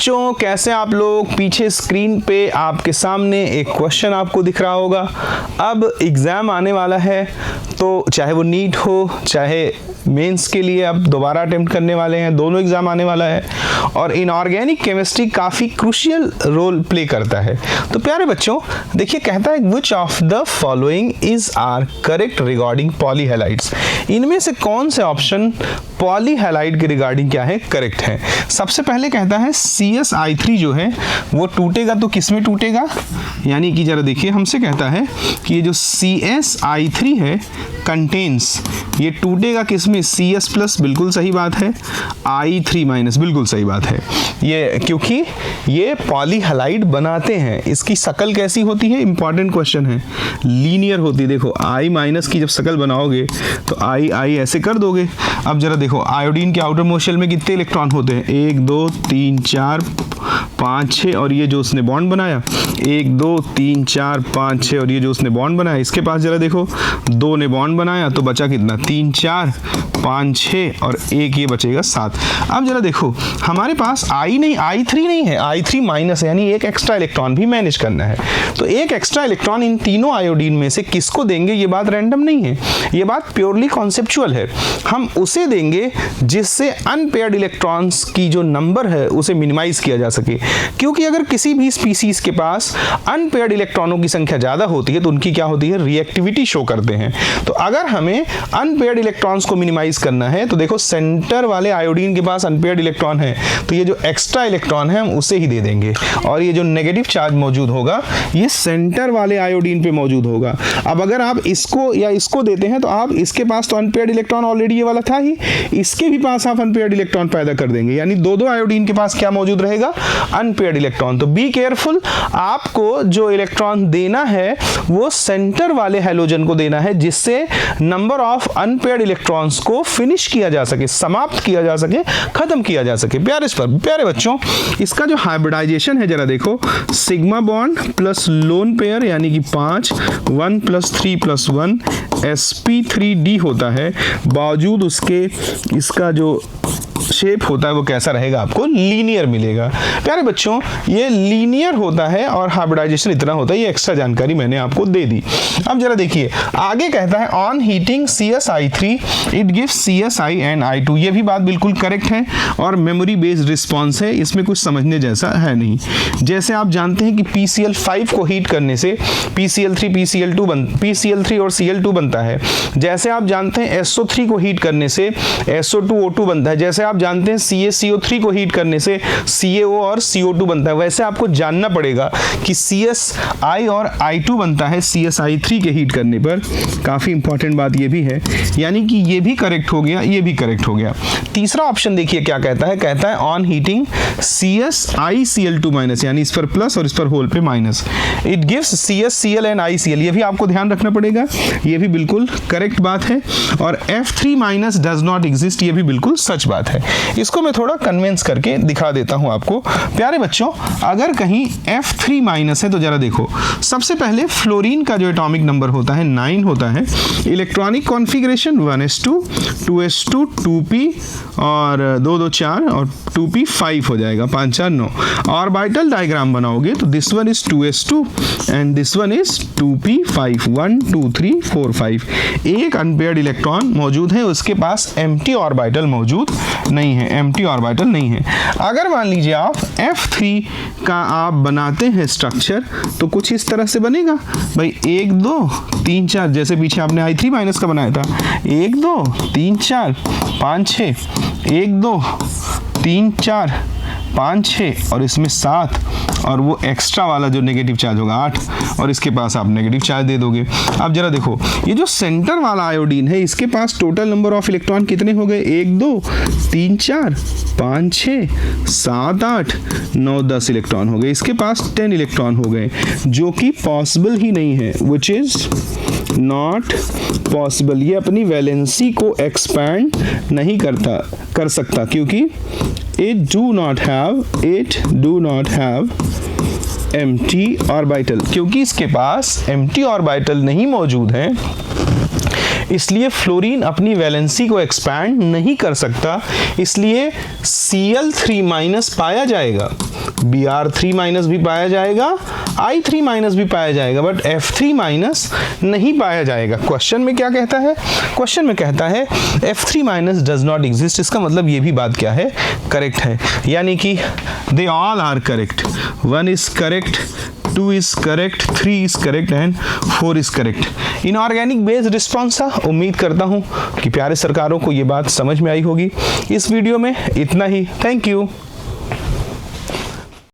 बच्चों कैसे आप लोग, पीछे स्क्रीन पे आपके सामने एक क्वेश्चन आपको दिख रहा होगा। अब एग्ज़ाम आने वाला है, तो चाहे वो नीट हो चाहे मेंस के लिए आप दोबारा अटेम्प्ट करने वाले हैं, दोनों एग्ज़ाम आने वाला है और इनऑर्गेनिक केमिस्ट्री काफ़ी क्रूशियल रोल प्ले करता है। तो प्यारे बच्चों देखिए, कहता है which of the following is are correct regarding polyhalides. इनमें से कौन से ऑप्शन पॉलीहैलाइड के रिगार्डिंग क्या है, करेक्ट है। सबसे पहले कहता है CSI3 जो है वो टूटेगा तो किस में टूटेगा, यानी कि जरा देखिए, हमसे कहता है कि ये जो CSI3 है कंटेन्स, ये टूटेगा किस में, CS प्लस, बिल्कुल सही बात है, I3 माइनस, बिल्कुल सही बात है। ये क्योंकि ये पॉलीहैलाइड बनाते हैं। इसकी शक्ल कैसी होती है, इंपॉर्टेंट क्वेश्चन है, लीनियर होती है। देखो I माइनस की जब शक्ल बनाओगे तो I ऐसे कर दोगे। अब जरा देखो, आयोडीन के आउटर मोस्ट शेल में कितने इलेक्ट्रॉन होते हैं, 1 2 3 4 5 6, और ये जो उसने बॉन्ड बनाया 1 2 3 4 5 6, और ये जो उसने बॉन्ड बनाया इसके पास जरा देखो 2 ने बॉन्ड बनाया तो बचा कितना, 3 4 5 6 और 1 ये बचेगा 7। अब जरा देखो हमारे पास I3 नहीं है, I3 माइनस है, यानी एक एक्स्ट्रा इलेक्ट्रॉन भी मैनेज करना है। तो एक एक्स्ट्रा इलेक्ट्रॉन इन तीनों आयोडीन में से किसको देंगे, ये बात रैंडम नहीं है, ये बात प्योरली कॉन्सेप्चुअल है। हम उसे देंगे जिससे अनपेयर्ड इलेक्ट्रॉन्स की जो नंबर है उसे मिनिमाइज किया जा सके, क्योंकि अगर किसी भी स्पीसीज के पास अनपेयर्ड इलेक्ट्रॉनों की संख्या ज़्यादा होती है तो उनकी क्या होती है, रिएक्टिविटी शो करते हैं। तो अगर हमें अनपेयर्ड इलेक्ट्रॉन्स को मिनिमाइज करना है तो देखो सेंटर वाले आयोडीन के पास अनपेयर्ड इलेक्ट्रॉन है, तो ये जो एक्स्ट्रा इलेक्ट्रॉन है हम उसे ही दे देंगे, और ये जो नेगेटिव चार्ज मौजूद होगा ये सेंटर वाले आयोडीन पे मौजूद होगा। अब अगर आप इसको या इसको देते हैं तो आप इसके पास तो अनपेयर्ड इलेक्ट्रॉन ऑलरेडी ये वाला था ही, इसके भी पास आप अनपेयर्ड इलेक्ट्रॉन पैदा कर देंगे, यानी दो आयोडीन के पास क्या मौजूद रहेगा, अनपेयर्ड इलेक्ट्रॉन। तो बी केयरफुल, आपको जो इलेक्ट्रॉन देना है वो सेंटर वाले हैलोजन को देना है, जिससे नंबर ऑफ अनपेयर्ड इलेक्ट्रॉन्स को फिनिश किया जा सके, समाप्त किया जा सके, खत्म किया जा सके। प्यारे बच्चों, इसका जो हाइब्रिडाइजेशन है जरा देखो, sigma bond plus lone pair यानी कि 5 1 + 3 + 1 sp3d होता है, बावजूद उसके इसका जो शेप होता है वो कैसा रहेगा, आपको लीनियर मिलेगा। प्यारे बच्चों ये लीनियर होता है और हाइब्रिडाइजेशन इतना होता है, ये एक्स्ट्रा जानकारी मैंने आपको दे दी। अब जरा देखिए आगे कहता है on heating CSI3 it gives CSI and I2। ये भी बात बिल्कुल करेक्ट है और मेमोरी बेस्ड रिस्पॉन्स है, इसमें कुछ समझने जैसा है नहीं। जैसे आप जानते हैं कि PCl5 को हीट करने से PCl3 PCl3 और Cl2 बनता है। जैसे आप जानते हैं SO3 को हीट करने से SO2 O2 बनता है। जैसे आप जानते हैं CaCO3 को हीट करने से CaO और CO2 बनता है। वैसे आपको जानना पड़ेगा कि CSI और I2 बनता है CSI3 के हीट करने पर। काफ़ी इंपॉर्टेंट बात ये भी है, यानी कि ये भी करेक्ट हो गया, ये भी करेक्ट हो गया। तीसरा ऑप्शन देखिए क्या कहता है, कहता है ऑन हीटिंग CSICl2- यानी इस पर प्लस और इस पर होल पे minus, it gives CsCl and ICl। ये भी आपको ध्यान रखना पड़ेगा, ये भी बिल्कुल करेक्ट बात है। और F3- डज नॉट एग्जिस्ट, ये भी बिल्कुल सच बात है। इसको मैं थोड़ा कन्विंस करके दिखा देता हूं आपको। प्यारे बच्चों अगर कहीं F3- है तो जरा देखो, सबसे पहले फ्लोरीन का जो एटॉमिक नंबर होता है 9 होता है, electronic configuration 1s2 2s2 2p और 2 2 4 और 2p 5 हो जाएगा, 5 4 9। ऑर्बिटल डायग्राम बनाओगे तो this one is 2s2 and this one is 2p 5 1 2 3 4 5। एक अनपेयर्ड इलेक्ट्रॉन मौजूद है, उसके पास एम्प्टी ऑर्बिटल मौजूद नहीं है, एम्प्टी ऑर्बिटल नहीं है। अगर मान लीजिए आप F3 का आप बनाते हैं स्ट्रक्चर तो कुछ इस तरह से बनेगा भाई, 1 2 3 4, जैसे पीछे आपने I3- का बनाया था, 1 2 3 4 5 6, 1 2 3 4 5 6 और इसमें 7, और वो एक्स्ट्रा वाला जो नेगेटिव चार्ज होगा 8, और इसके पास आप नेगेटिव चार्ज दे दोगे। अब जरा देखो ये जो सेंटर वाला आयोडीन है इसके पास टोटल नंबर ऑफ इलेक्ट्रॉन कितने हो गए, 1 2 3 4 5 6 7 8 9 10 इलेक्ट्रॉन हो गए। इसके पास 10 इलेक्ट्रॉन हो गए, जो कि पॉसिबल ही नहीं है, विच इज नॉट पॉसिबल। ये अपनी वैलेंसी को एक्सपैंड नहीं कर सकता, क्योंकि it do not have empty orbital, क्योंकि इसके पास empty orbital नहीं मौजूद है। इसलिए फ्लोरीन अपनी वैलेंसी को एक्सपैंड नहीं कर सकता, इसलिए Cl3- पाया जाएगा, Br3- भी पाया जाएगा, I3- भी पाया जाएगा, बट F3- नहीं पाया जाएगा। क्वेश्चन में क्या कहता है? क्वेश्चन में कहता है F3- डज नॉट एग्जिस्ट। इसका मतलब ये भी बात क्या है? करेक्ट है, यानी कि they all are correct. 1 is correct, 2 is correct, 3 is correct and 4 is correct. Inorganic based response था। उम्मीद करता हूँ कि प्यारे सरकारों को ये बात समझ में आई होगी। इस वीडियो में इतना ही। Thank you.